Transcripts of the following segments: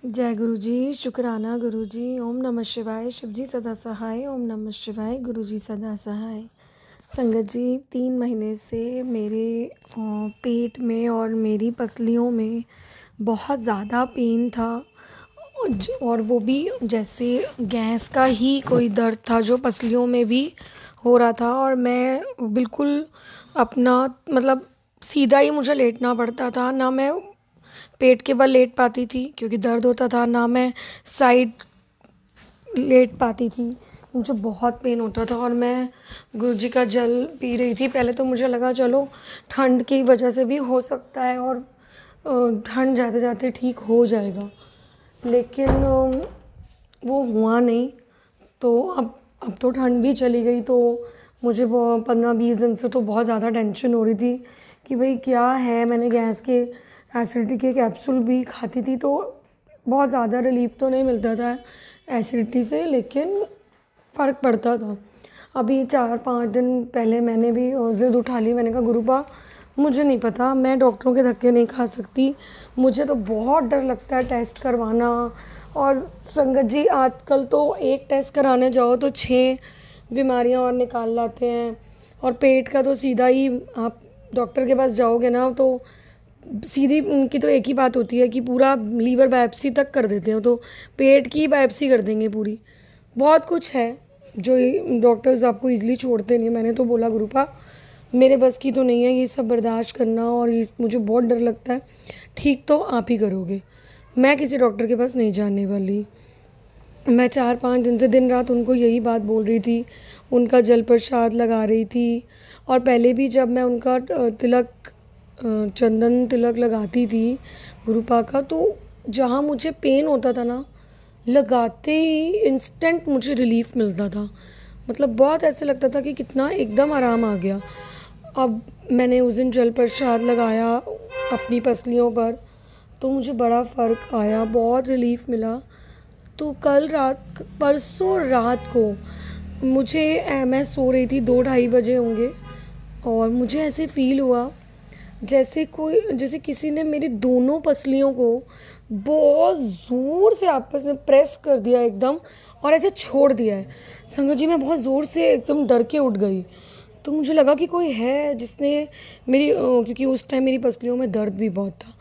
जय गुरु जी, शुक्राना गुरु जी। ओम नमः शिवाय। शिव जी सदा सहाय। ओम नमः शिवाय। गुरु जी सदा सहाय। संगत जी, 3 महीने से मेरे पेट में और मेरी पसलियों में बहुत ज़्यादा पेन था। और वो भी जैसे गैस का ही कोई दर्द था जो पसलियों में भी हो रहा था। और मैं बिल्कुल अपना मतलब सीधा ही मुझे लेटना पड़ता था, ना मैं पेट के बल लेट पाती थी क्योंकि दर्द होता था, ना मैं साइड लेट पाती थी। मुझे बहुत पेन होता था और मैं गुरुजी का जल पी रही थी। पहले तो मुझे लगा चलो ठंड की वजह से भी हो सकता है और ठंड जाते जाते ठीक हो जाएगा, लेकिन वो हुआ नहीं। तो अब तो ठंड भी चली गई, तो मुझे 15-20 दिन से तो बहुत ज़्यादा टेंशन हो रही थी कि भाई क्या है। मैंने गैस के एसिडिटी के कैप्सूल भी खाती थी, तो बहुत ज़्यादा रिलीफ तो नहीं मिलता था एसिडिटी से, लेकिन फ़र्क पड़ता था। अभी 4-5 दिन पहले मैंने भी ज़िद उठा ली। मैंने कहा गुरुपा, मुझे नहीं पता, मैं डॉक्टरों के धक्के नहीं खा सकती। मुझे तो बहुत डर लगता है टेस्ट करवाना। और संगत जी, आजकल तो एक टेस्ट कराने जाओ तो 6 बीमारियां और निकाल लाते हैं। और पेट का तो सीधा ही आप डॉक्टर के पास जाओगे ना, तो सीधी उनकी तो एक ही बात होती है कि पूरा लीवर बायोप्सी तक कर देते हैं, तो पेट की बायोप्सी कर देंगे पूरी। बहुत कुछ है जो डॉक्टर्स आपको इजीली छोड़ते नहीं। मैंने तो बोला गुरुपा, मेरे बस की तो नहीं है ये सब बर्दाश्त करना, और ये मुझे बहुत डर लगता है। ठीक तो आप ही करोगे, मैं किसी डॉक्टर के पास नहीं जाने वाली। मैं 4-5 दिन से दिन रात उनको यही बात बोल रही थी, उनका जल प्रसाद लगा रही थी। और पहले भी जब मैं उनका चंदन तिलक लगाती थी गुरुपा का, तो जहाँ मुझे पेन होता था ना, लगाते ही इंस्टेंट मुझे रिलीफ मिलता था। मतलब बहुत ऐसे लगता था कि कितना एकदम आराम आ गया। अब मैंने उस दिन जल प्रसाद लगाया अपनी पसलियों पर, तो मुझे बड़ा फ़र्क आया, बहुत रिलीफ मिला। तो परसों रात को मैं सो रही थी, 2-2:30 बजे होंगे, और मुझे ऐसे फील हुआ जैसे किसी ने मेरी दोनों पसलियों को बहुत ज़ोर से आपस में प्रेस कर दिया एकदम, और ऐसे छोड़ दिया है। संगत जी, मैं बहुत ज़ोर से एकदम डर के उठ गई। तो मुझे लगा कि कोई है जिसने मेरी क्योंकि उस टाइम मेरी पसलियों में दर्द भी बहुत था।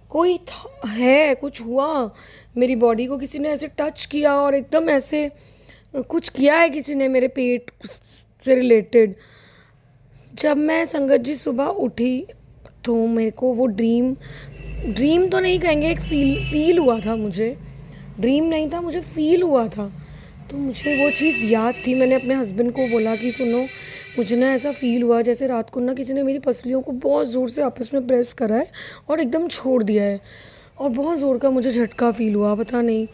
कोई था, है, कुछ हुआ मेरी बॉडी को, किसी ने ऐसे टच किया और एकदम ऐसे कुछ किया है किसी ने मेरे पेट से रिलेटेड। जब मैं संगत जी सुबह उठी, तो मेरे को वो ड्रीम तो नहीं कहेंगे, एक फील हुआ था मुझे। ड्रीम नहीं था, मुझे फील हुआ था। तो मुझे वो चीज़ याद थी। मैंने अपने हस्बैंड को बोला कि सुनो, मुझे ना ऐसा फील हुआ जैसे रात को ना किसी ने मेरी पसलियों को बहुत ज़ोर से आपस में प्रेस करा है और एकदम छोड़ दिया है, और बहुत ज़ोर का मुझे झटका फील हुआ, पता नहीं।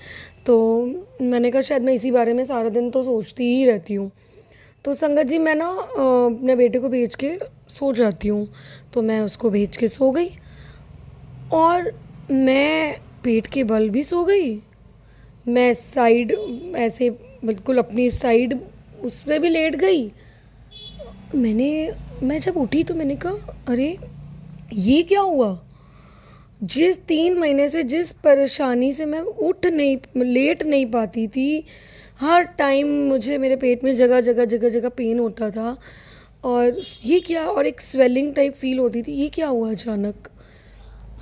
तो मैंने कहा शायद मैं इसी बारे में सारा दिन तो सोचती ही रहती हूँ। तो संगत जी, मैं ना अपने बेटे को भेज के सो जाती हूँ। तो मैं उसको भेज के सो गई, और मैं पेट के बल भी सो गई। मैं साइड ऐसे बिल्कुल अपनी साइड उस पर भी लेट गई। मैं जब उठी तो मैंने कहा अरे ये क्या हुआ। जिस 3 महीने से जिस परेशानी से मैं लेट नहीं पाती थी, हर टाइम मुझे मेरे पेट में जगह जगह पेन होता था, और ये क्या, और एक स्वेलिंग टाइप फील होती थी, ये क्या हुआ अचानक।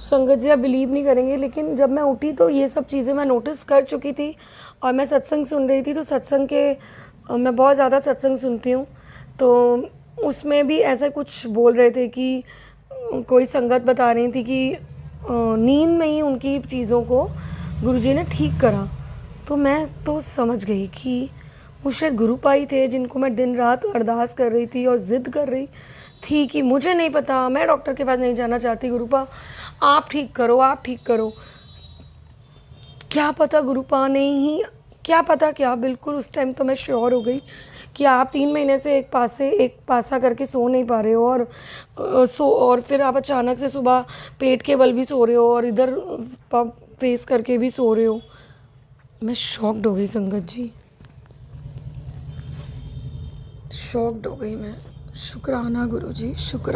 संगत जी, आप बिलीव नहीं करेंगे, लेकिन जब मैं उठी तो ये सब चीज़ें मैं नोटिस कर चुकी थी। और मैं सत्संग सुन रही थी, तो सत्संग के मैं बहुत ज़्यादा सत्संग सुनती हूँ, तो उसमें भी ऐसा कुछ बोल रहे थे कि कोई संगत बता रही थी कि नींद में ही उनकी चीज़ों को गुरुजी ने ठीक करा। तो मैं तो समझ गई कि वो शायद गुरुपाई थे, जिनको मैं दिन रात अरदास कर रही थी और ज़िद कर रही थी कि मुझे नहीं पता, मैं डॉक्टर के पास नहीं जाना चाहती, गुरुपा आप ठीक करो, आप ठीक करो। क्या पता गुरुपा ने ही, क्या पता क्या, बिल्कुल उस टाइम तो मैं श्योर हो गई कि आप 3 महीने से एक पासा करके सो नहीं पा रहे हो, और फिर आप अचानक से सुबह पेट के बल भी सो रहे हो और इधर फेस करके भी सो रहे हो। मैं शॉक्ड हो गई संगत जी, शॉक्ड हो गई मैं। शुक्राना गुरुजी, शुक्राना।